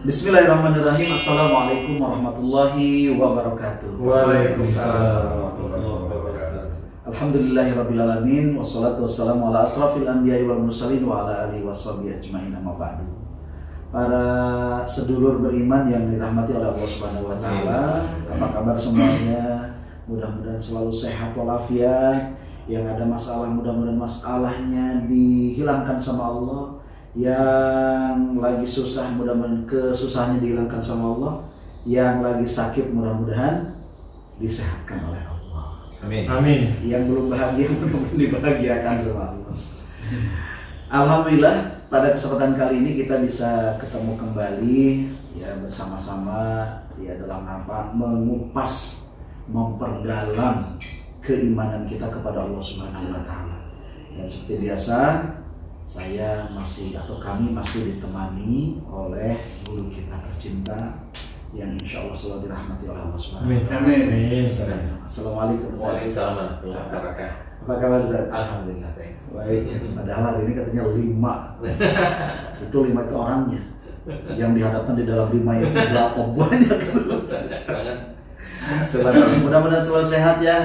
Bismillahirrahmanirrahim. Assalamualaikum warahmatullahi wabarakatuh. Waalaikumsalam warahmatullahi wabarakatuh. Alhamdulillahirrabbilalamin. Wassalatu wassalamu ala asrafil anbiya'i wal mursalin wa ala alihi washabihi ajma'in, amma ba'du. Para sedulur beriman yang dirahmati oleh Allah Subhanahu wa taala, apa kabar semuanya? Mudah-mudahan selalu sehat walafiat. Yang ada masalah, mudah-mudahan masalahnya dihilangkan sama Allah. Yang lagi susah, mudah-mudahan kesusahannya dihilangkan sama Allah. Yang lagi sakit, mudah-mudahan disehatkan oleh Allah. Amin. Amin. Yang belum bahagia, mudah-mudahan dibahagiakan sama Allah. Alhamdulillah, pada kesempatan kali ini kita bisa ketemu kembali ya bersama-sama ya dalam apa? Mengupas, memperdalam keimanan kita kepada Allah Subhanahu wa taala. Dan seperti biasa, saya masih atau kami masih ditemani oleh guru kita tercinta yang insya Allah selalu dirahmati oleh Allah Subhanahu wa taala. Amin. Assalamualaikum Ustaz. Waalaikumsalam warahmatullahi wabarakatuh. Apa kabar Ustaz? Alhamdulillah baik. Baik. Padahal hari ini katanya 5. Itu 5 itu orangnya. Yang dihadapkan di dalam 5 itu berapa banyak itu. Mudah-mudahan selalu sehat ya.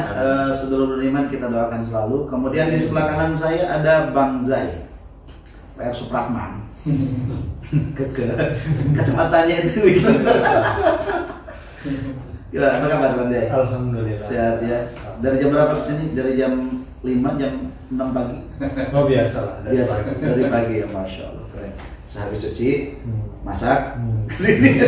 Sedulur beriman kita doakan selalu. Kemudian di sebelah kanan saya ada Bang Zai, PR Supratman. Kacamatanya itu. Gimana, apa kabar Bang Zai? Alhamdulillah. Sehat ya. Dari jam berapa ke sini? Dari jam 5, jam 6 pagi. Oh biasa lah. Dari pagi ya, masya Allah. Keren. Sehabis cuci, masak, kesini.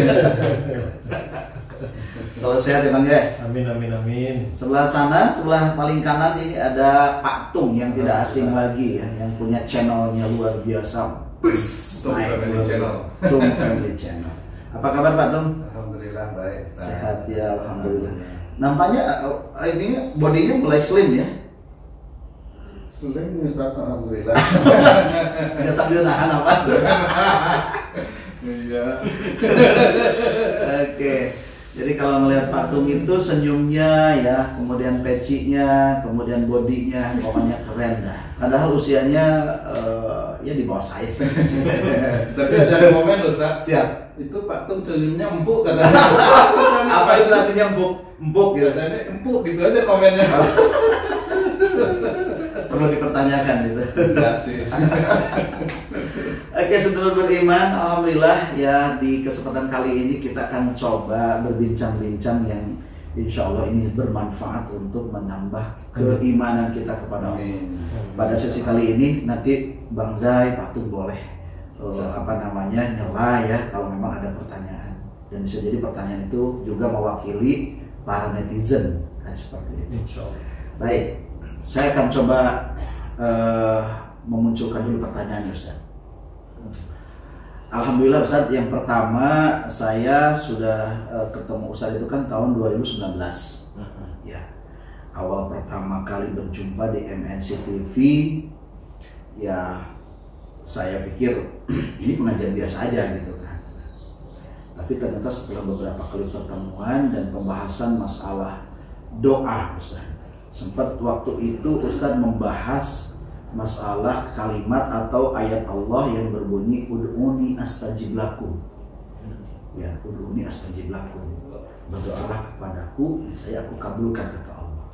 Selalu sehat ya Bang ya. Amin amin amin. Sebelah sana, sebelah paling kanan ini ada Pak Tung yang tidak asing lagi ya, yang punya channelnya luar biasa. Tung Family Channel. Tung Family Channel. Apa kabar Pak Tung? Alhamdulillah baik. Sehat ya, alhamdulillah. Nampaknya ini bodinya mulai slim ya. Slim Ustaz, alhamdulillah. Nggak sambil nahan apa? Iya. Oke. Jadi kalau melihat Pak Tung itu senyumnya ya, kemudian pecinya, kemudian bodinya, pokoknya keren dah. Padahal usianya ya di bawah saya. Tapi ada komen loh Ustaz. Siap. Itu Pak Tung senyumnya empuk katanya. Apa itu artinya empuk? Empuk gitu. Katanya empuk gitu aja komennya. Perlu dipertanyakan gitu. Enggak sih. Oke, sedulur beriman, alhamdulillah ya di kesempatan kali ini kita akan coba berbincang-bincang yang insya Allah ini bermanfaat untuk menambah keimanan kita kepada Allah. Pada sesi kali ini nanti Bang Zai, Pak Tung boleh nyela ya kalau memang ada pertanyaan, dan bisa jadi pertanyaan itu juga mewakili para netizen kan, seperti itu. Insya Allah. Baik, saya akan coba memunculkan dulu pertanyaan Ustaz. Alhamdulillah Ustaz, yang pertama saya sudah ketemu Ustaz itu kan tahun 2019 ya. Awal pertama kali berjumpa di MNC TV ya, saya pikir ini pengajian biasa aja gitu kan. Tapi ternyata setelah beberapa kali pertemuan dan pembahasan masalah doa Ustaz, sempat waktu itu Ustaz membahas masalah kalimat atau ayat Allah yang berbunyi ud'uni astajib lakum. Ya, ud'uni astajib lakum. Berdoalah kepadaku, saya aku kabulkan, kata Allah.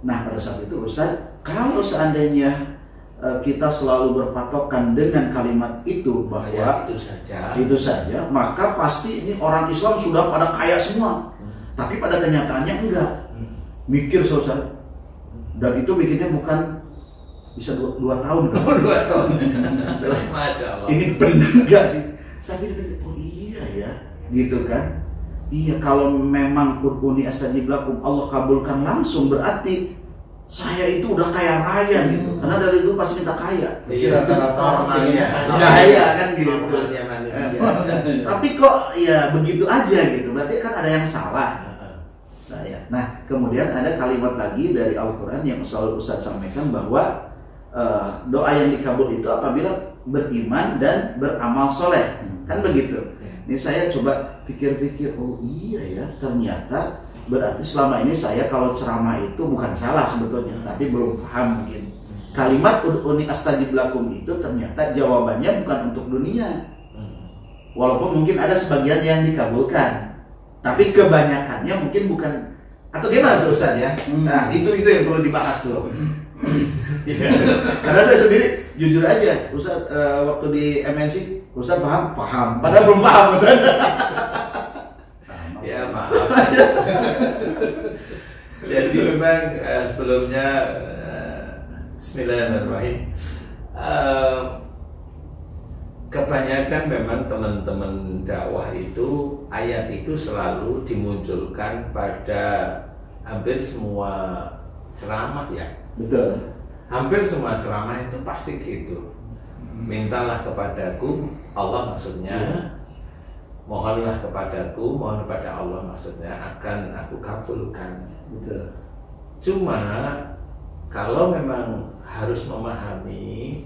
Nah, pada saat itu Ustaz, kalau seandainya kita selalu berpatokan dengan kalimat itu bahwa Ya, itu saja, maka pasti ini orang Islam sudah pada kaya semua. Tapi pada kenyataannya enggak. Mikir Ustaz. Dan itu mikirnya bukan bisa 2 tahun kan? 2 tahun. Masya Allah. Ini benar gak sih? Tapi dia pikir, oh iya ya, gitu kan? Iya, kalau memang ud'uni astajib lakum, Allah kabulkan langsung, berarti saya itu udah kaya raya gitu. Karena dari dulu pasti minta kaya. Iya, normalnya Kaya kan gitu. Normalnya manusia. Tapi kok ya begitu aja gitu. Berarti kan ada yang salah. Saya. Nah, kemudian ada kalimat lagi dari Al-Quran yang selalu Ustaz sampaikan bahwa doa yang dikabul itu apabila beriman dan beramal soleh, kan begitu. Ini saya coba pikir-pikir, oh iya ya, ternyata berarti selama ini saya kalau ceramah itu bukan salah sebetulnya, tapi belum paham mungkin. Kalimat ud'uni astajib lakum itu ternyata jawabannya bukan untuk dunia, Walaupun mungkin ada sebagian yang dikabulkan, tapi kebanyakannya mungkin bukan. Atau gimana tuh Ustaz ya? Nah itu yang perlu dibahas tuh. Karena saya sendiri jujur aja, Ustaz waktu di MNC, Ustaz paham, padahal belum paham Ustaz. Ya maaf. Jadi memang sebelumnya Bismillahirrahmanirrahim. Kebanyakan memang teman-teman dakwah itu ayat itu selalu dimunculkan pada hampir semua ceramah ya. Betul. Hampir semua ceramah itu pasti gitu. Mintalah kepadaku, Allah maksudnya. Mohonlah kepadaku, mohon kepada Allah maksudnya, akan aku kabulkan. Betul. Cuma kalau memang harus memahami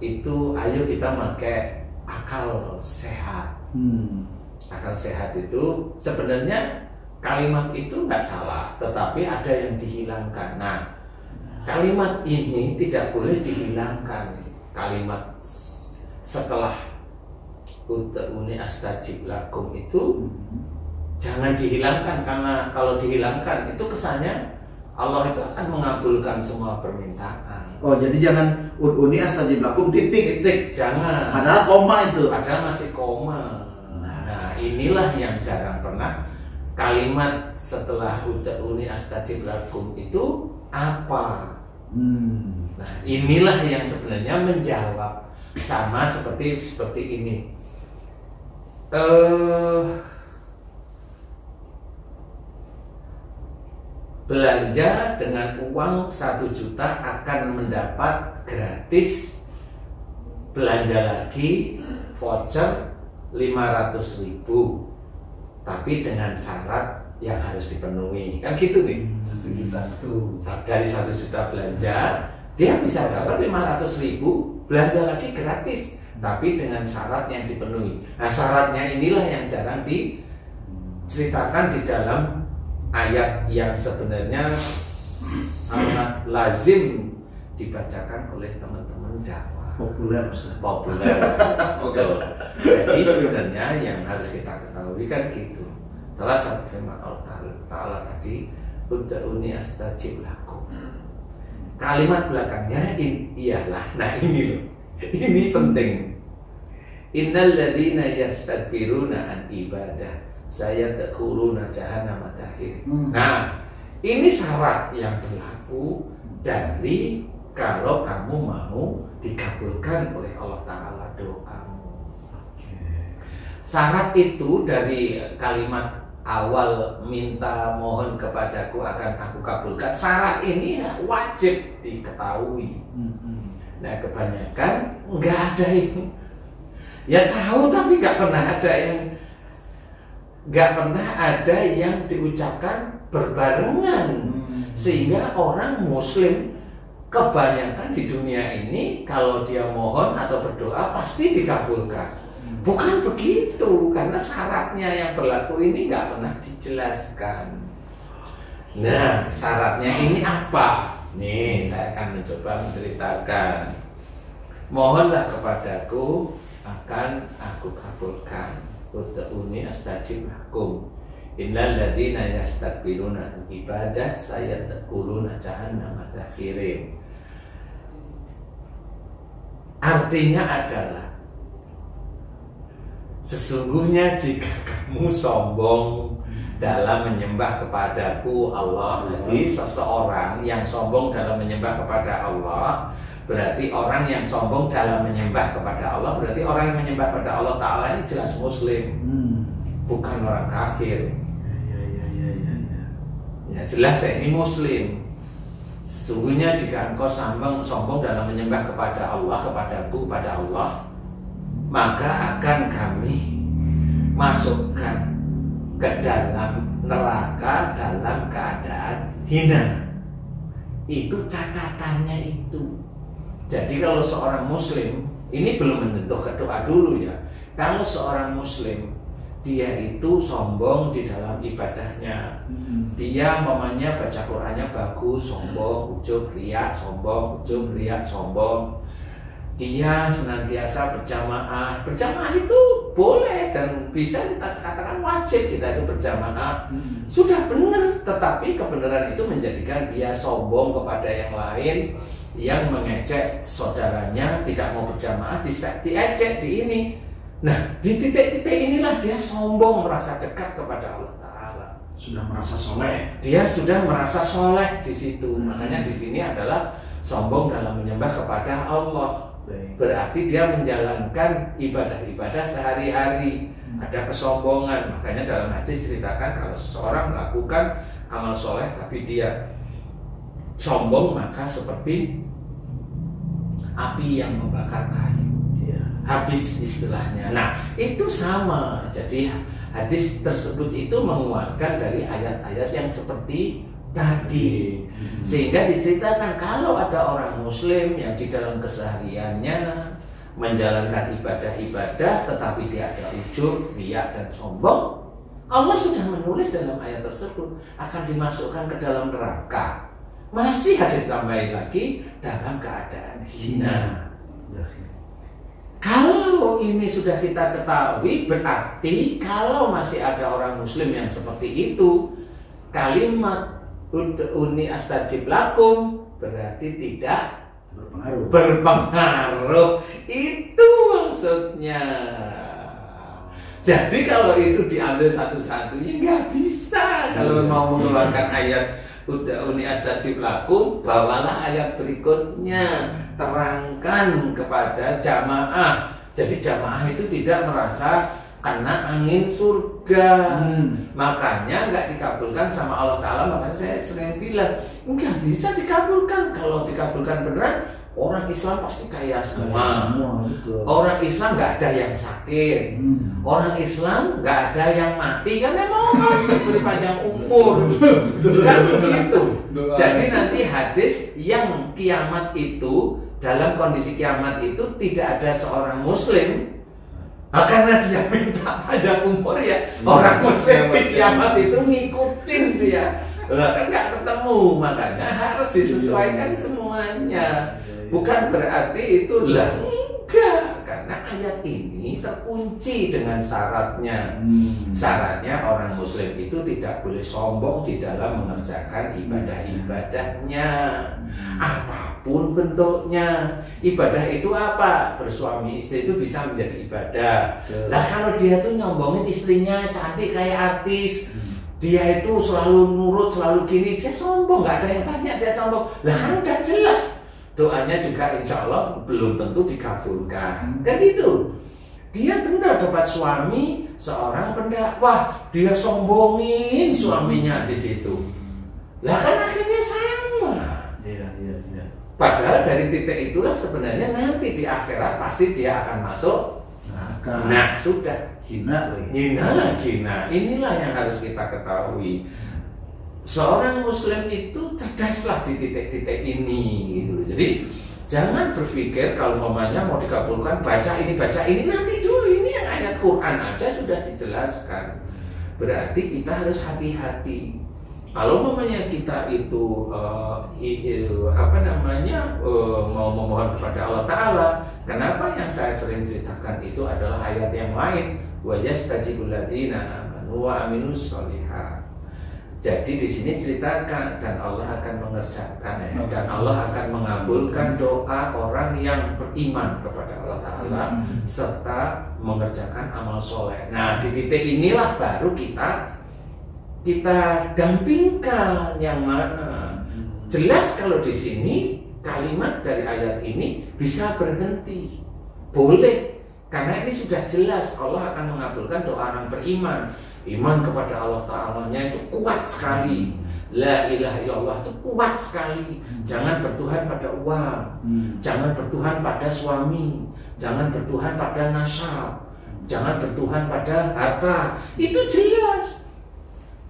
itu, ayo kita pakai akal sehat. Akal sehat itu sebenarnya kalimat itu nggak salah, tetapi ada yang dihilangkan. Nah, kalimat ini tidak boleh dihilangkan. Kalimat setelah ud'uni astajib lakum itu jangan dihilangkan, karena kalau dihilangkan itu kesannya Allah itu akan mengabulkan semua permintaan. Oh, jadi jangan ud'uni astajib lakum titik, jangan. Padahal koma itu. Padahal masih koma. Nah, inilah yang jarang pernah kalimat setelah ud'uni astajib lakum itu apa? Nah, inilah yang sebenarnya menjawab sama seperti ini. Belanja dengan uang 1 juta akan mendapat gratis belanja lagi voucher 500.000, tapi dengan syarat yang harus dipenuhi, kan gitu nih. 1 juta tuh. Dari 1 juta belanja dia bisa dapat 500.000 belanja lagi gratis, tapi dengan syarat yang dipenuhi. Nah, syaratnya inilah yang jarang diceritakan di dalam ayat yang sebenarnya sangat lazim dibacakan oleh teman-teman dakwah. Populer Ustaz. Populer. Betul. Jadi sebenarnya yang harus kita ketahui kan gitu. Salah satu firman Allah Ta'ala tadi, ud'uni astajib lakum. Kalimat belakangnya ialah, nah ini loh, ini penting. Innal ladzina yastakbiruna an ibadah saya takuluna jahannam dakhir. Nah, ini syarat yang berlaku dari kalau kamu mau dikabulkan oleh Allah Ta'ala doamu. Syarat itu dari kalimat awal, minta mohon kepadaku akan aku kabulkan. Syarat ini ya wajib diketahui. Nah, kebanyakan nggak ada yang ya tahu, tapi nggak pernah ada yang diucapkan berbarengan, sehingga orang Muslim kebanyakan di dunia ini kalau dia mohon atau berdoa pasti dikabulkan. Bukan begitu, karena syaratnya yang berlaku ini nggak pernah dijelaskan. Nah, syaratnya ini apa? Nih, saya akan mencoba menceritakan. Mohonlah kepadaku akan aku kabulkan. Ud'uni astajib lakum. Innal ladzina yastakbiruna an ibadah sayadkhuluna jahannam dakhirin. Artinya adalah sesungguhnya jika kamu sombong dalam menyembah kepadaku Allah. Jadi seseorang yang sombong dalam menyembah kepada Allah, berarti orang yang sombong dalam menyembah kepada Allah, berarti orang yang menyembah kepada Allah Ta'ala ini jelas Muslim, bukan orang kafir. Ya jelas ya, ini Muslim. Sesungguhnya jika engkau sombong dalam menyembah kepada Allah, kepadaku, kepada Allah, maka akan kami masukkan ke dalam neraka dalam keadaan hina. Itu catatannya itu. Jadi kalau seorang Muslim, ini belum menyentuh ke doa dulu ya. Kalau seorang Muslim, dia itu sombong di dalam ibadahnya. Dia mamanya baca Qur'annya bagus, sombong, ujub, riya, sombong, ujub, riya, sombong. Dia senantiasa berjamaah. Berjamaah itu boleh dan bisa kita katakan wajib kita itu berjamaah. Sudah benar, tetapi kebenaran itu menjadikan dia sombong kepada yang lain, yang mengejek saudaranya tidak mau berjamaah, diejek di ini. Nah, di titik-titik inilah dia sombong, merasa dekat kepada Allah Ta'ala. Sudah merasa soleh. Dia sudah merasa soleh di situ. Makanya di sini adalah sombong dalam menyembah kepada Allah. Berarti dia menjalankan ibadah-ibadah sehari-hari. Ada kesombongan. Makanya dalam hadis ceritakan kalau seseorang melakukan amal soleh tapi dia sombong, maka seperti api yang membakar kayu. Habis istilahnya. Nah, itu sama. Jadi hadis tersebut itu menguatkan dari ayat-ayat yang seperti tadi. Sehingga diceritakan kalau ada orang muslim yang di dalam kesehariannya menjalankan ibadah-ibadah tetapi dia ada ujub, riya dan sombong, Allah sudah menulis dalam ayat tersebut akan dimasukkan ke dalam neraka. Masih ada ditambahin lagi dalam keadaan hina. Kalau ini sudah kita ketahui, berarti kalau masih ada orang muslim yang seperti itu, kalimat uni astajib lakum berarti tidak berpengaruh. Itu maksudnya. Jadi kalau itu diambil satu-satunya nggak bisa. Kalau mau mengeluarkan ayat uni astajib lakum, bawalah ayat berikutnya, terangkan kepada jamaah. Jadi jamaah itu tidak merasa kena angin surga. Makanya nggak dikabulkan sama Allah Ta'ala. Makanya saya sering bilang nggak bisa dikabulkan. Kalau dikabulkan beneran, orang Islam pasti kaya semua. Orang Islam nggak ada yang sakit. Orang Islam nggak ada yang mati. Kan mau diberi panjang umur. Kan begitu. Jadi nanti hadis yang kiamat itu, dalam kondisi kiamat itu tidak ada seorang muslim. Karena dia minta panjang umur ya, orang muslim di kiamat itu ngikutin dia. Kan nggak ketemu, makanya harus disesuaikan semuanya. Bukan berarti itu lah, enggak. Karena ayat ini terkunci dengan syaratnya. Syaratnya orang muslim itu tidak boleh sombong di dalam mengerjakan ibadah-ibadahnya. Apapun bentuknya. Ibadah itu apa? Bersuami istri itu bisa menjadi ibadah. Lah kalau dia tuh nyombongin istrinya cantik kayak artis, dia itu selalu nurut, selalu gini, dia sombong, nggak ada yang tanya dia sombong. Lah kan udah jelas, doanya juga insya Allah belum tentu dikabulkan. Kan itu. Dia benar dapat suami seorang pendakwah, dia sombongin suaminya di situ. Lah kan akhirnya sama. Padahal dari titik itulah sebenarnya nanti di akhirat pasti dia akan masuk neraka. Nah sudah hina lagi. Nah inilah yang harus kita ketahui. Seorang muslim itu cerdaslah di titik-titik ini gitu. Jadi jangan berpikir kalau mamanya mau dikabulkan baca ini nanti dulu, ini yang ayat Quran aja sudah dijelaskan. Berarti kita harus hati-hati. Kalau mamanya kita itu mau memohon kepada Allah Ta'ala, kenapa yang saya sering ceritakan itu adalah ayat yang lain, wa yastajibul ladzina amanu wa aminus sholihat. Jadi di sini ceritakan dan Allah akan mengerjakan dan Allah akan mengabulkan doa orang yang beriman kepada Allah Ta'ala serta mengerjakan amal soleh. Nah di titik inilah baru kita dampingkan yang mana. Jelas kalau di sini kalimat dari ayat ini bisa berhenti, boleh, karena ini sudah jelas Allah akan mengabulkan doa orang beriman. Iman kepada Allah Ta'ala-nya itu kuat sekali. La ilaha illallah itu kuat sekali. Jangan bertuhan pada uang, jangan bertuhan pada suami, jangan bertuhan pada nasab, jangan bertuhan pada harta. Itu jelas.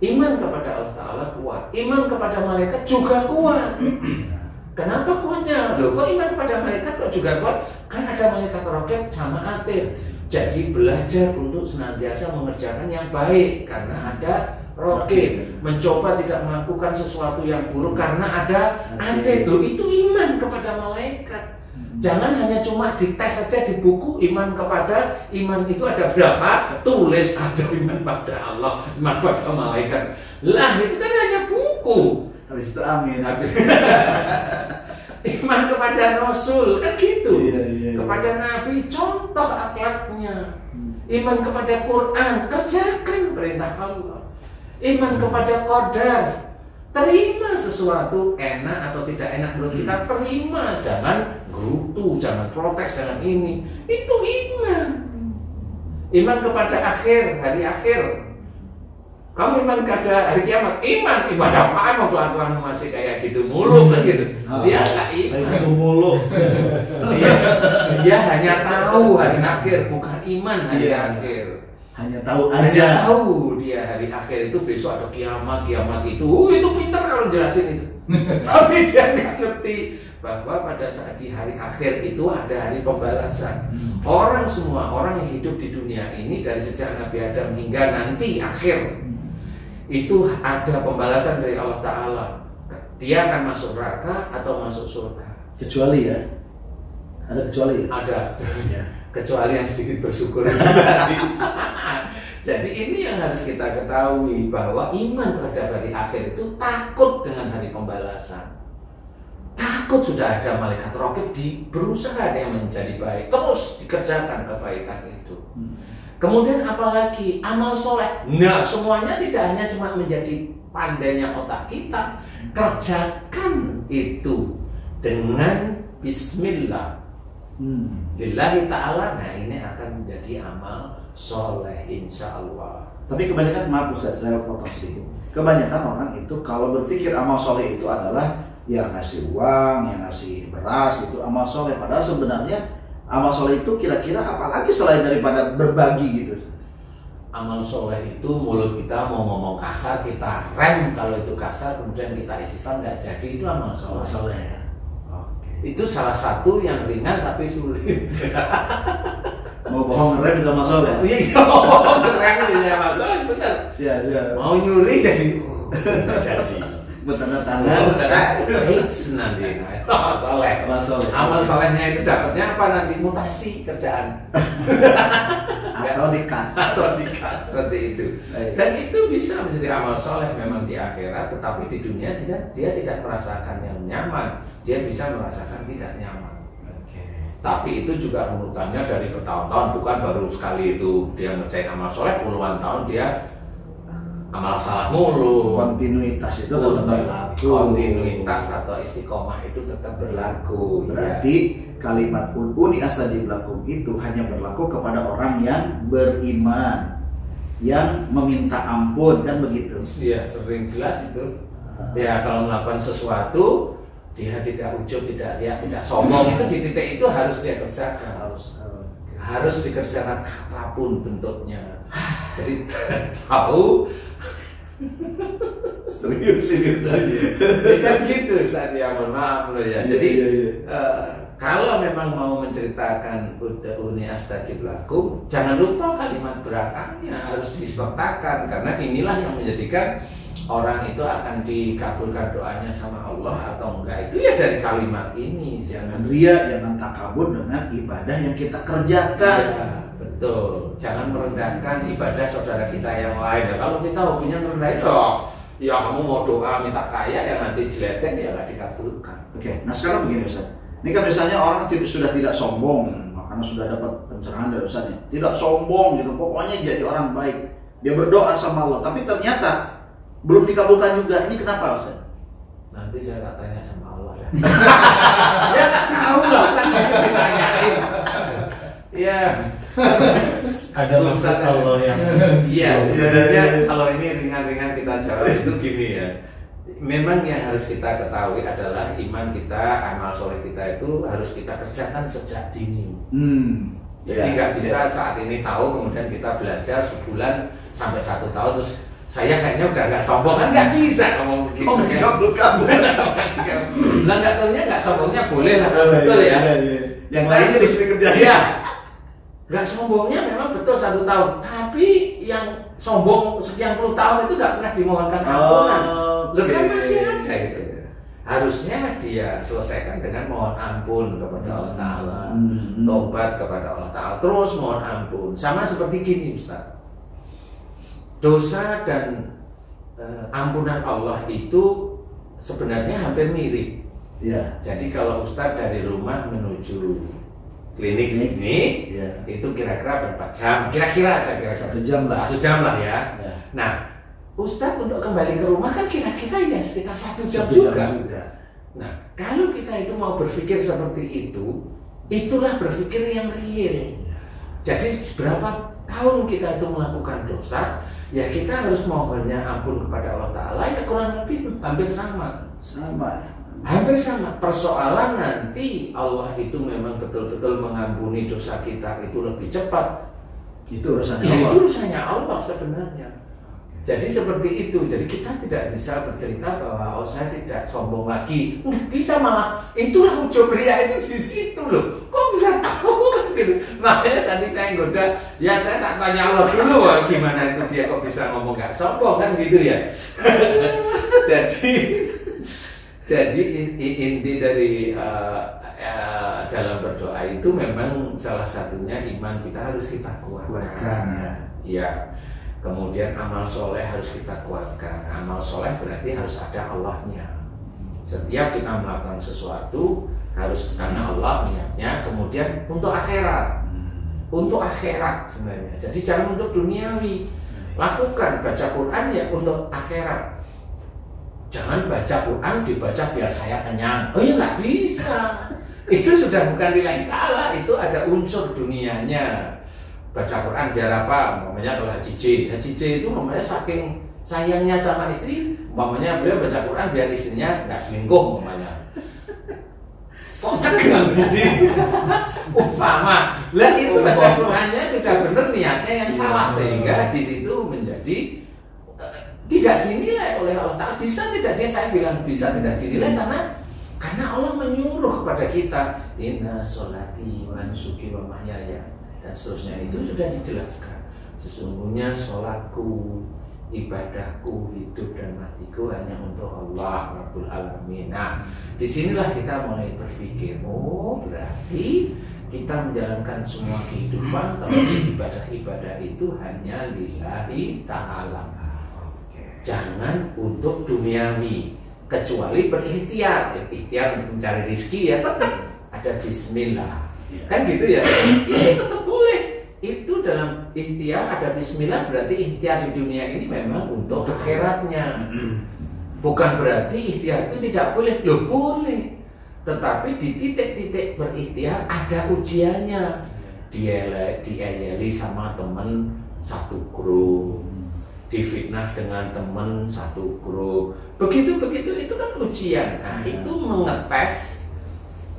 Iman kepada Allah Ta'ala kuat, iman kepada malaikat juga kuat. Kenapa kuatnya? Loh kok iman kepada malaikat kok juga kuat? Kan ada malaikat raqib sama atid. Jadi belajar untuk senantiasa mengerjakan yang baik karena ada raqib. Mencoba tidak melakukan sesuatu yang buruk karena ada atid. Loh itu iman kepada malaikat. Jangan hanya cuma dites saja di buku iman itu ada berapa, tulis aja iman pada Allah, iman pada malaikat. Lah itu kan hanya buku. Habis itu amin. Iman kepada Rasul kan gitu. Iya. Kepada Nabi contoh akhlaknya. Iman kepada Quran, kerjakan perintah Allah. Iman kepada qadar, terima sesuatu enak atau tidak enak menurut kita, terima, jangan gerutu, jangan protes, jangan ini. Itu iman. Iman kepada hari akhir. Kamu iman kepada hari kiamat? Iman apaan mau kelakuan masih kayak gitu mulu kan gitu. Dia nggak iman. Itu mulu. Dia hanya tahu hari akhir, bukan iman hari akhir. Hanya tahu aja. Tahu dia hari akhir itu besok ada kiamat itu. Itu pintar kalau jelasin itu. Tapi dia nggak ngerti bahwa pada saat di hari akhir itu ada hari pembalasan. Semua orang yang hidup di dunia ini dari sejak Nabi Adam hingga nanti akhir itu ada pembalasan dari Allah Ta'ala. Dia akan masuk neraka atau masuk surga. Kecuali ya, ada kecuali ya? Ada. Ya. Kecuali yang sedikit bersyukur. Jadi ini yang harus kita ketahui, bahwa iman terhadap hari akhir itu takut dengan hari pembalasan. Takut sudah ada malaikat raqib, berusaha dia menjadi baik, terus dikerjakan kebaikan itu. Kemudian apalagi amal soleh. Nah, semuanya tidak hanya cuma menjadi pandainya otak kita, kerjakan itu dengan bismillah. Lillahi ta'ala. Nah, ini akan menjadi amal soleh insya Allah. Tapi kebanyakan, maaf Ustaz, saya potong sedikit. Kebanyakan orang itu kalau berpikir amal soleh itu adalah yang ngasih uang, yang ngasih beras, itu amal soleh. Padahal sebenarnya amal soleh itu kira-kira apalagi selain daripada berbagi gitu. Amal soleh itu mulut kita mau ngomong kasar, kita rem kalau itu kasar, kemudian kita istighfar nggak jadi, itu amal soleh. Itu salah satu yang ringan tapi sulit. Mau bohong ngerem itu amal soleh. Iya, mau bohong ngerem itu amal soleh, benar. Iya. Mau nyuri jadi jadi. Bertanda tangan. Hits nanti. Amal soleh. Amal solehnya itu dapatnya apa nanti? Mutasi kerjaan. Atau dikat seperti itu. Dan itu bisa menjadi amal soleh memang di akhirat, tetapi di dunia dia tidak merasakan yang nyaman. Dia bisa merasakan tidak nyaman. Tapi itu juga runutannya dari bertahun-tahun, bukan baru sekali itu dia ngerjain amal soleh puluhan tahun dia amal salah mulu. Kontinuitas itu tetap berlaku. Kontinuitas atau istiqomah itu tetap berlaku. Berarti kalimat ud'uni astajib lakum itu hanya berlaku kepada orang yang beriman, yang meminta ampun, kan begitu? Iya, sering jelas itu. Ya, kalau melakukan sesuatu dia tidak ujub, tidak riak, tidak sombong, itu di titik itu harus dia kerjakan. Harus dikerjakan apapun bentuknya. Jadi tahu serius tadi. Kan gitu Ustaz, ya mohon maaf ya. Jadi kalau memang mau menceritakan ud'uni astajib lakum, jangan lupa kalimat belakangnya harus disertakan, karena inilah yang menjadikan orang itu akan dikabulkan doanya sama Allah atau enggak, itu ya dari kalimat ini. Jangan ria, jangan takabur dengan ibadah yang kita kerjakan. Ya, betul. Jangan merendahkan ibadah saudara kita yang lain. Ya, kalau kita hobinya rendahin, ya kamu mau doa minta kaya yang nanti jeletek ya nggak dikabulkan. Oke, nah sekarang begini Ustaz. Ini kan misalnya orang sudah tidak sombong, karena sudah dapat pencerahan dari Ustaznya. Tidak sombong gitu, pokoknya jadi orang baik. Dia berdoa sama Allah, tapi ternyata belum dikabulkan juga. Ini kenapa Ustaz? Nanti saya tak tanya sama Allah ya. Ya tak tahu lah, Ustaz itu ditanyain. Ya. Ada maksud Allah yang. Iya, sebenarnya kalau ini ringan-ringan kita jawab itu gini ya. Memang yang harus kita ketahui adalah iman kita, amal soleh kita itu harus kita kerjakan sejak dini. Jadi nggak bisa saat ini tahu kemudian kita belajar sebulan sampai 1 tahun terus saya kayaknya udah nggak sombong, kan nggak bisa ngomong begitu. Kabul. Lah nggak tahunya nggak sombongnya boleh lah, betul ya. Yang lainnya disuruh kerja. Iya. Nggak sombongnya memang betul 1 tahun, tapi yang sombong sekian puluh tahun itu nggak pernah dimohonkan ampunan. Loh kan masih ada itu. harusnya dia selesaikan dengan mohon ampun kepada Allah Ta'ala, tobat kepada Allah Ta'ala, terus mohon ampun. Sama seperti gini Ustaz, dosa dan ampunan Allah itu sebenarnya hampir mirip. Ya. Jadi kalau Ustaz dari rumah menuju klinik ini, itu kira-kira berapa jam? Kira-kira saya kira 1 jam lah. 1 jam lah ya. Nah, Ustaz untuk kembali ke rumah kan kira-kira ya sekitar 1 jam juga. Nah, kalau kita itu mau berpikir seperti itu, itulah berpikir yang real. Jadi berapa tahun kita itu melakukan dosa, ya kita harus mohonnya ampun kepada Allah Ta'ala, ya kurang lebih hampir sama. Hampir sama. Persoalan nanti Allah itu memang betul-betul mengampuni dosa kita itu lebih cepat. Itu urusannya Allah. Itu urusannya Allah sebenarnya. Jadi seperti itu. Jadi kita tidak bisa bercerita bahwa saya tidak sombong lagi. Bisa malah. Itulah ujub ria itu di situ loh. Kok bisa tahu kan gitu. Makanya tadi saya goda. Ya saya tak tanya Allah dulu. Gimana itu dia kok bisa ngomong gak sombong kan gitu ya. Jadi inti dari dalam berdoa itu memang salah satunya iman kita harus kita kuatkan. Ya. Kemudian amal soleh harus kita kuatkan. Amal soleh berarti harus ada Allahnya. Setiap kita melakukan sesuatu harus karena Allah niatnya. Kemudian untuk akhirat. Untuk akhirat sebenarnya. Jadi jangan untuk duniawi. Lakukan baca Quran ya untuk akhirat. Jangan baca Quran dibaca biar saya kenyang. Oh ya nggak bisa. Itu sudah bukan lillahi ta'ala. Itu ada unsur dunianya. Baca Quran biar apa? Umpamanya kalau Haji J itu umpamanya saking sayangnya sama istri, umpamanya beliau baca Quran biar istrinya nggak selingkuh umpamanya. Kok tegang jadi umpama. Lah itu baca Qurannya sudah benar niatnya yang salah sehingga di situ menjadi tidak dinilai oleh Allah Ta'ala. Bisa tidak dia, saya bilang bisa tidak dinilai karena Allah menyuruh kepada kita inna sholati wa nusuki wa mahyaya dan seterusnya. Itu sudah dijelaskan. Sesungguhnya sholatku, ibadahku, hidup dan matiku hanya untuk Allah Rabbul Alamin. Nah, disinilah kita mulai berpikir, oh berarti kita menjalankan semua kehidupan termasuk ibadah-ibadah itu hanya lillahi ta'ala. Jangan untuk duniawi, kecuali berikhtiar. Ikhtiar untuk mencari rezeki ya tetap ada bismillah. Kan gitu ya. Ini tetap boleh. Itu dalam ikhtiar ada bismillah, berarti ikhtiar di dunia ini memang untuk akhiratnya. Bukan berarti ikhtiar itu tidak boleh. Loh boleh. Tetapi di titik-titik berikhtiar ada ujiannya. Diayali sama teman satu grup, difitnah dengan teman satu grup, begitu itu kan ujian. Nah itu mengetes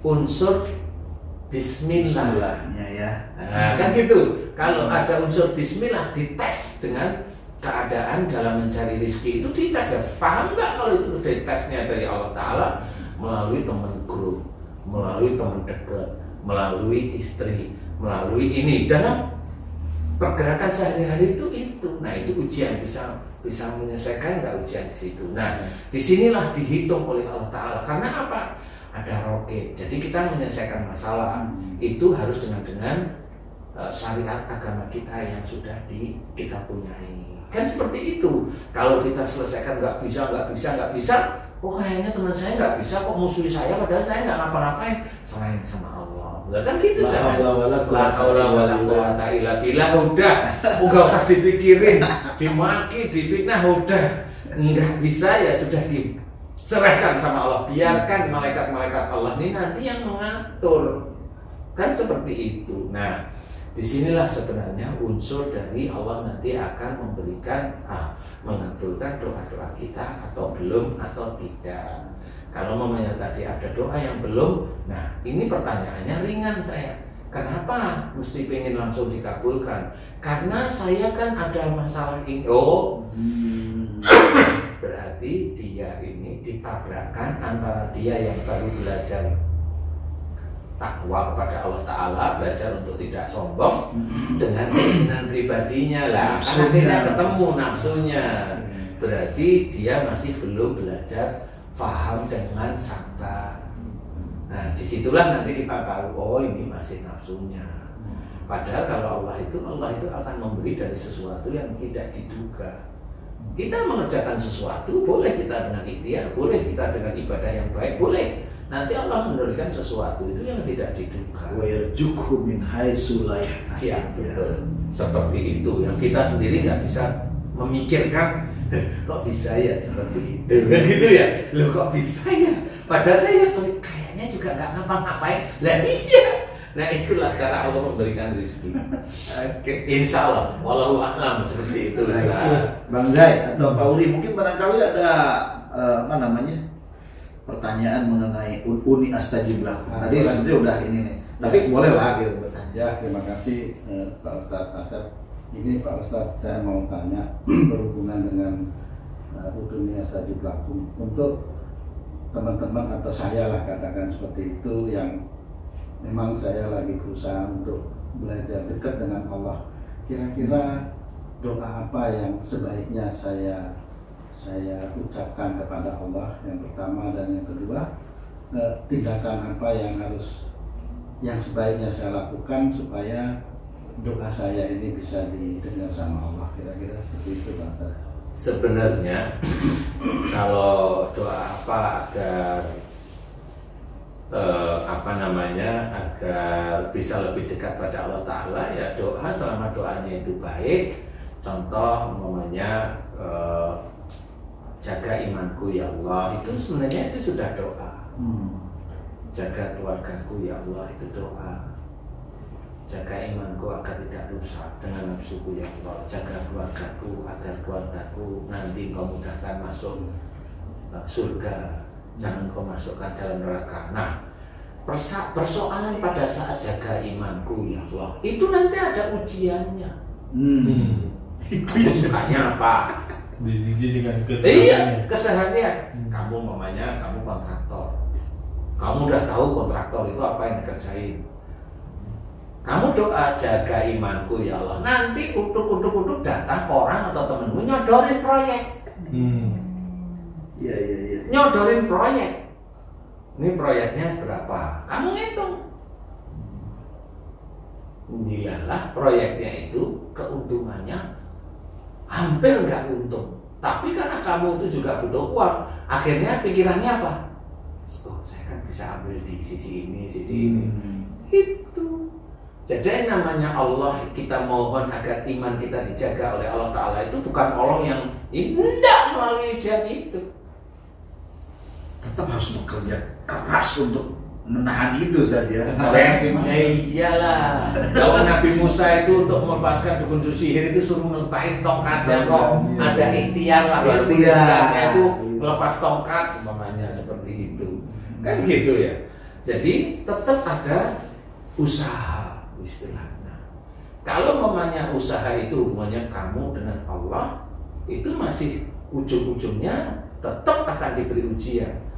unsur Bismillahnya ya. Nah, kan gitu. Kalau ada unsur Bismillah dites dengan keadaan dalam mencari rezeki itu dites ya. Paham nggak kalau itu ditesnya dari Allah Ta'ala melalui teman grup, melalui teman dekat, melalui istri, melalui ini dalam pergerakan sehari-hari itu. Nah itu ujian, bisa menyelesaikan nggak ujian di situ. Nah disinilah dihitung oleh Allah Ta'ala. Karena apa? Ada roket. Jadi kita menyelesaikan masalah itu harus dengan syariat agama kita yang sudah kita punyai. Kan seperti itu. Kalau kita selesaikan nggak bisa. Oh kayaknya teman saya nggak bisa kok musuh saya, padahal saya nggak ngapa-ngapain. Serahin sama Allah. Lah kan gitu la haula wala quwata illa billah. Udah, nggak usah dipikirin, dimaki, difitnah, udah nggak bisa ya sudah diserahkan sama Allah. Biarkan malaikat-malaikat Allah ini nanti yang mengatur. Kan seperti itu. Nah, disinilah sebenarnya unsur dari Allah nanti akan memberikan mengabulkan doa-doa kita atau belum atau tidak. Kalau mamanya tadi ada doa yang belum, nah ini pertanyaannya ringan saya. Kenapa mesti pengen langsung dikabulkan? Karena saya kan ada masalah ini. Oh, berarti dia ini ditabrakkan antara dia yang baru belajar takwa kepada Allah Ta'ala, belajar untuk tidak sombong dengan keinginan pribadinya lah. Karena kita ketemu nafsunya, berarti dia masih belum belajar faham dengan sabar. Nah, disitulah nanti kita tahu, oh ini masih nafsunya. Padahal kalau Allah itu akan memberi dari sesuatu yang tidak diduga. Kita mengerjakan sesuatu, boleh kita dengan ikhtiar, boleh kita dengan ibadah yang baik, boleh. Nanti Allah memberikan sesuatu itu yang tidak diduga. Wa yarzuqhu min haitsu la yahtasib. Ya, betul. Seperti itu yang kita sendiri nggak bisa memikirkan, kok bisa ya seperti itu, kan gitu ya. Loh kok bisa ya? Padahal saya kayaknya juga nggak ngapa-ngapain. Lah iya. Nah itulah cara Allah memberikan rezeki. Oke. Insya Allah, wallahu a'lam seperti itu. Bang Zai atau Pak Uri, mungkin barangkali ada pertanyaan mengenai uni astajib lakum. Tadi sebenarnya udah ini nih, tapi boleh lah gitu bertanya. Ya, terima kasih Pak Ustadz Asep. Ini Pak Ustadz, saya mau tanya berhubungan dengan uni astajib lakum. Untuk teman-teman atau saya lah katakan seperti itu, yang memang saya lagi berusaha untuk belajar dekat dengan Allah. Kira-kira doa apa yang sebaiknya saya ucapkan kepada Allah yang pertama, dan yang kedua tindakan apa yang sebaiknya saya lakukan supaya doa saya ini bisa didengar sama Allah. Kira-kira seperti itu Pak Ustaz. Sebenarnya kalau doa apa agar agar bisa lebih dekat pada Allah Ta'ala, ya doa selama doanya itu baik. Contoh umpamanya jaga imanku ya Allah, itu sebenarnya itu sudah doa. Jaga keluargaku ya Allah, itu doa. Jaga imanku agar tidak rusak dengan nafsuku ya Allah. Jaga keluargaku agar keluargaku nanti Engkau mudahkan masuk surga, jangan Kau masukkan dalam neraka. Nah, persoalan pada saat jaga imanku ya Allah, itu nanti ada ujiannya. Itu sukanya apa? Dijadikan keseharian. Iya, keseharian. Kamu mamanya, kamu kontraktor. Kamu udah tahu kontraktor itu apa yang dikerjain. Kamu doa jaga imanku ya Allah. Nanti utuk datang orang atau temenmu nyodorin proyek. Iya. Nyodorin proyek. Ini proyeknya berapa? Kamu ngitung. Dilalah proyeknya itu keuntungannya hampir nggak untung. Tapi karena kamu itu juga butuh uang, akhirnya pikirannya apa? Oh, saya kan bisa ambil di sisi ini. Itu. Jadi yang namanya Allah, kita mohon agar iman kita dijaga oleh Allah Ta'ala, itu bukan Allah yang indah melalui ujian itu. Tetap harus bekerja keras untuk menahan itu saja. Iyalah. Kalau Nabi Musa itu untuk melepaskan dukun sihir itu suruh ngelepain tongkatnya kok. Ada ikhtiar lah. Ikhtiarnya itu melepas tongkat, umpamanya seperti itu. Kan gitu ya. Jadi tetap ada usaha istilahnya. Kalau umpamanya usaha itu hubungannya kamu dengan Allah, itu masih ujung-ujungnya tetap akan diberi ujian.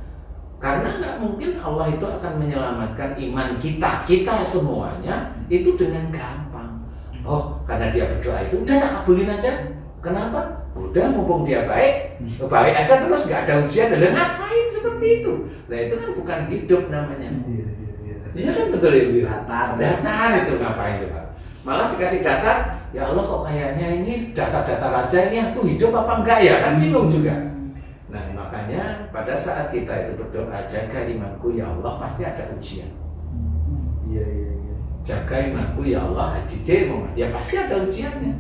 Karena nggak mungkin Allah itu akan menyelamatkan iman kita semuanya itu dengan gampang. Oh, karena dia berdoa itu udah tak kabulin aja. Kenapa? Udah mumpung dia baik aja terus nggak ada ujian. Dan ngapain seperti itu? Nah itu kan bukan hidup namanya. Iya kan betul ya. Datar itu ngapain coba? Malah dikasih datar, ya Allah kok kayaknya ini datar-datar aja ini aku hidup apa enggak ya, kan bingung juga. Nah makanya pada saat kita itu berdoa jaga imanku ya Allah, pasti ada ujian. Iya. Jaga imanku ya Allah, ya pasti ada ujiannya.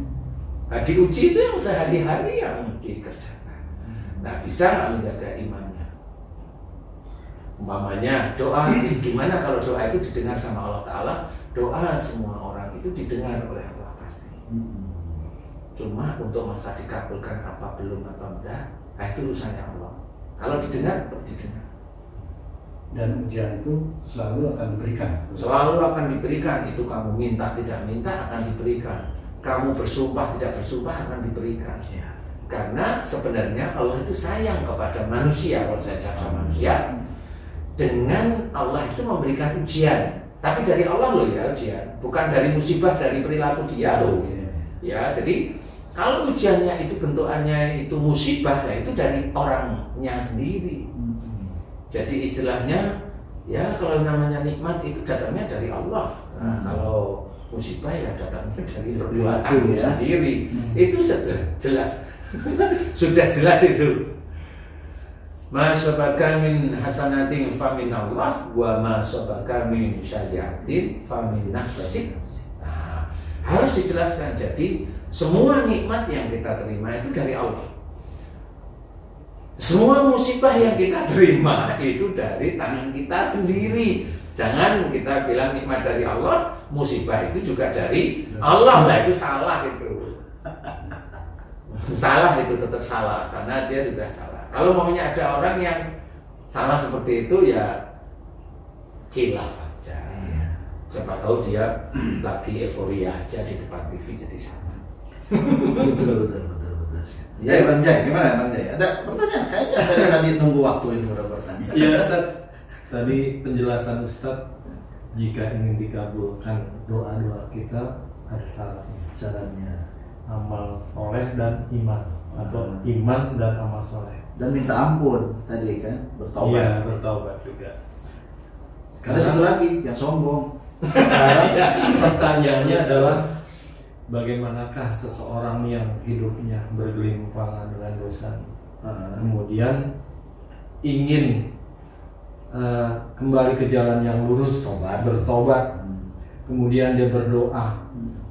Nah, diuji itu yang sehari-hari yang dikerjakan. Nah bisa nggak menjaga imannya? Umpamanya doa, gimana kalau doa itu didengar sama Allah Ta'ala? Doa semua orang itu didengar oleh Allah pasti. Cuma untuk masa dikabulkan apa belum atau enggak, nah itu urusannya Allah. Kalau didengar, tetap didengar. Dan ujian itu selalu akan diberikan. Selalu akan diberikan. Itu kamu minta tidak minta akan diberikan. Kamu bersumpah tidak bersumpah akan diberikan. Ya. Karena sebenarnya Allah itu sayang kepada manusia. Kalau saya cakap sama manusia, dengan Allah itu memberikan ujian. Tapi dari Allah loh ya ujian, bukan dari musibah, dari perilaku dia loh. Ya, jadi kalau ujiannya itu bentukannya itu musibah, nah itu dari orangnya sendiri. Jadi istilahnya ya kalau namanya nikmat itu datangnya dari Allah. Nah, kalau musibah ya datangnya dari perbuatan sendiri. Itu sudah jelas. Sudah jelas itu. Ma sabaka min hasanatin fa min Allah wa ma sabaka min sayyi'atin fa min nafsik. Nah, harus dijelaskan. Jadi semua nikmat yang kita terima itu dari Allah. Semua musibah yang kita terima itu dari tangan kita sendiri. Jangan kita bilang nikmat dari Allah, musibah itu juga dari Allah. Lah itu salah itu. Salah itu tetap salah karena dia sudah salah. Kalau maunya ada orang yang salah seperti itu ya khilaf aja. Siapa tahu dia lagi euforia aja di depan TV jadi salah. Betul. Ya Bang Jai, gimana Bang Jai? Ada pertanyaan? Kayaknya saya tadi nunggu waktu ini udah bertanya. Iya Ustaz, tadi penjelasan Ustaz jika ingin dikabulkan doa-doa kita ada Syaratnya amal soleh dan iman atau iman dan amal soleh. Dan minta ampun tadi kan, bertobat. Iya, bertobat juga. Ada satu lagi yang sombong. Sekarang pertanyaannya adalah bagaimanakah seseorang yang hidupnya bergelimpangan dengan dosa, kemudian ingin kembali ke jalan yang lurus, bertobat, kemudian dia berdoa,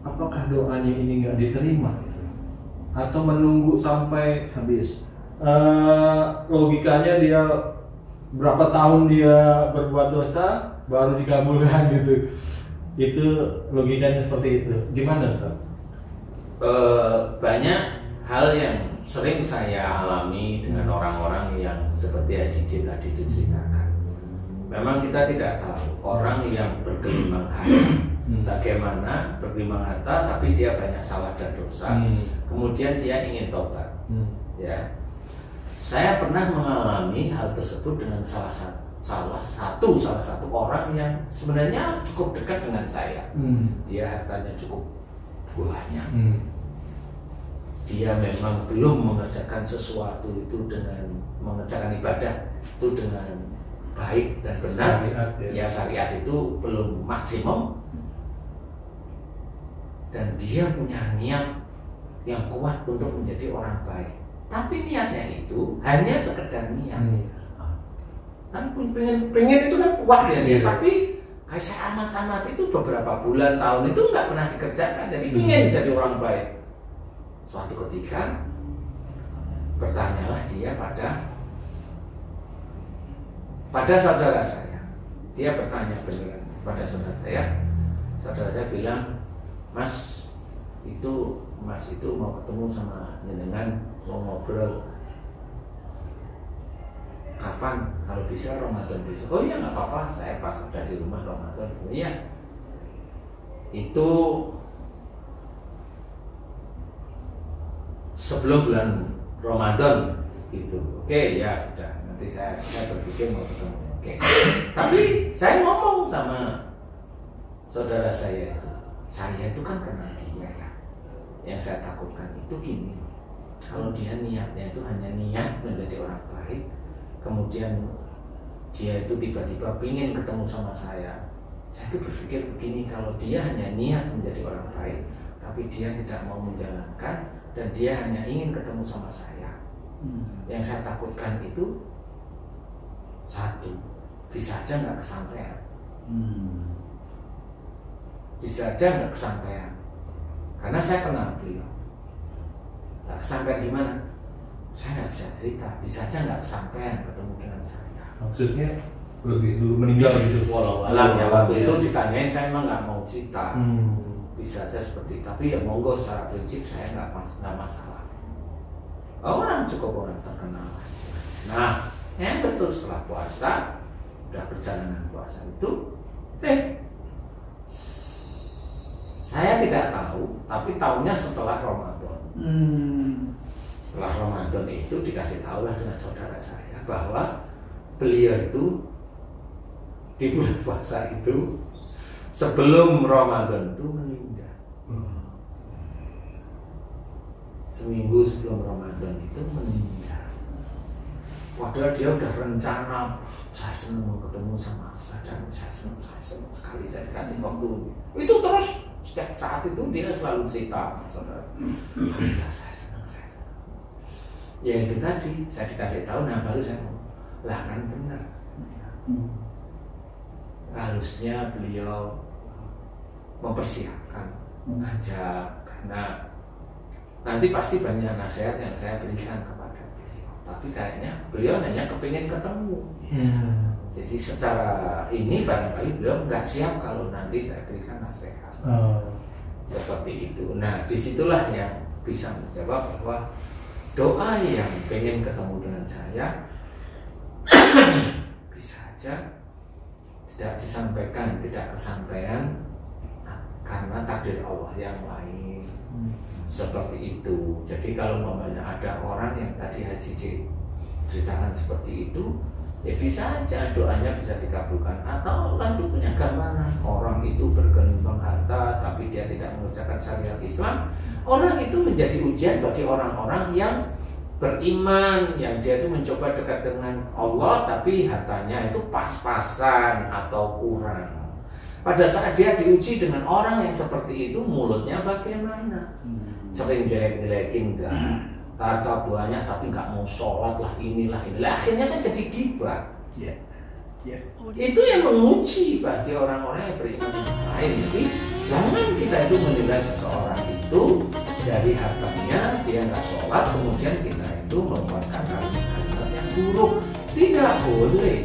apakah doanya ini nggak diterima atau menunggu sampai Habis. Logikanya dia berapa tahun dia berbuat dosa baru dikabulkan gitu. Itu logikanya seperti itu. Gimana Ustaz? Banyak hal yang sering saya alami dengan orang-orang yang seperti Haji J tadi itu ceritakan. Memang kita tidak tahu orang yang bergelimang harta, bagaimana bergelimang harta tapi dia banyak salah dan dosa, kemudian dia ingin tobat. Ya, saya pernah mengalami hal tersebut dengan salah satu orang yang sebenarnya cukup dekat dengan saya. Dia hartanya cukup banyak. Dia memang belum mengerjakan sesuatu itu dengan mengerjakan ibadah itu dengan baik dan benar. Syariat itu belum maksimum. Dan dia punya niat yang kuat untuk menjadi orang baik. Tapi niatnya itu hanya sekedar niat. Kan pengen itu kan kuat ya dia. Tapi kayak amat itu beberapa bulan tahun itu nggak pernah dikerjakan. Jadi pengen jadi orang baik. Suatu ketika bertanyalah dia pada saudara saya. Dia bertanya beneran pada saudara saya. Saudara saya bilang, Mas itu mau ketemu sama jenengan, mau ngobrol. Kapan? Kalau bisa Ramadan besok. Oh iya nggak apa-apa, saya pas ada di rumah Ramadan. Oh iya. Itu sebelum bulan Ramadan gitu. Oke, ya sudah. Nanti saya berpikir mau ketemu. Oke. Tapi saya ngomong sama saudara saya itu. Saya itu kan kenal dia ya. Yang saya takutkan itu gini. Kalau dia niatnya itu hanya niat menjadi orang baik, kemudian dia itu tiba-tiba ingin ketemu sama saya itu berpikir begini, kalau dia hanya niat menjadi orang baik, tapi dia tidak mau menjalankan dan dia hanya ingin ketemu sama saya. Yang saya takutkan itu satu, bisa aja nggak kesampaian. Bisa aja nggak kesampaian. Karena saya kenal beliau. Nggak kesampaian gimana? Saya nggak bisa cerita. Bisa aja nggak kesampaian ketemu dengan saya. Maksudnya lebih dulu meninggal gitu. Walau alam ya waktu itu ditanyain saya emang nggak mau cerita. Bisa aja seperti itu. Tapi ya monggo secara prinsip saya nggak masalah. Orang cukup orang terkenal. Nah, yang betul setelah puasa, udah perjalanan puasa itu, saya tidak tahu, tapi tahunya setelah Ramadan. Setelah Ramadan itu dikasih tahu lah dengan saudara saya bahwa beliau itu di bulan puasa itu sebelum Ramadan itu meninggal. Seminggu sebelum Ramadan itu meninggal. Padahal dia udah rencana, saya senang mau ketemu sama Ustaz dan saya senang sekali saya dikasih waktu. Itu terus setiap saat itu dia selalu cerita, saudara. Ya saya senang. Ya itu tadi saya dikasih tahu, nah baru saya ngomong, lah kan benar. Harusnya beliau mempersiapkan aja, karena nanti pasti banyak nasihat yang saya berikan kepada beliau. Tapi kayaknya beliau hanya kepingin ketemu. Jadi secara ini barangkali beliau nggak siap kalau nanti saya berikan nasihat. Seperti itu. Nah disitulah yang bisa menjawab bahwa doa yang pengen ketemu dengan saya bisa aja tidak disampaikan, tidak kesampaian karena takdir Allah yang lain. Seperti itu. Jadi kalau umpamanya ada orang yang tadi Haji C ceritakan seperti itu, ya bisa aja doanya bisa dikabulkan. Atau Allah itu punya gambaran, orang itu bergelimang harta tapi dia tidak mengerjakan syariat Islam. Orang itu menjadi ujian bagi orang-orang yang beriman, yang dia itu mencoba dekat dengan Allah tapi hartanya itu pas-pasan atau kurang. Pada saat dia diuji dengan orang yang seperti itu, mulutnya bagaimana? Sering jelek-jelekin enggak, harta banyak tapi nggak mau sholat lah, inilah. Akhirnya kan jadi gibah. Itu yang menguji bagi orang-orang yang beriman yang lain. Jadi jangan kita itu menilai seseorang itu dari hartanya, dia nggak sholat, kemudian kita itu melepaskan kalimat-kalimat yang buruk. Tidak boleh.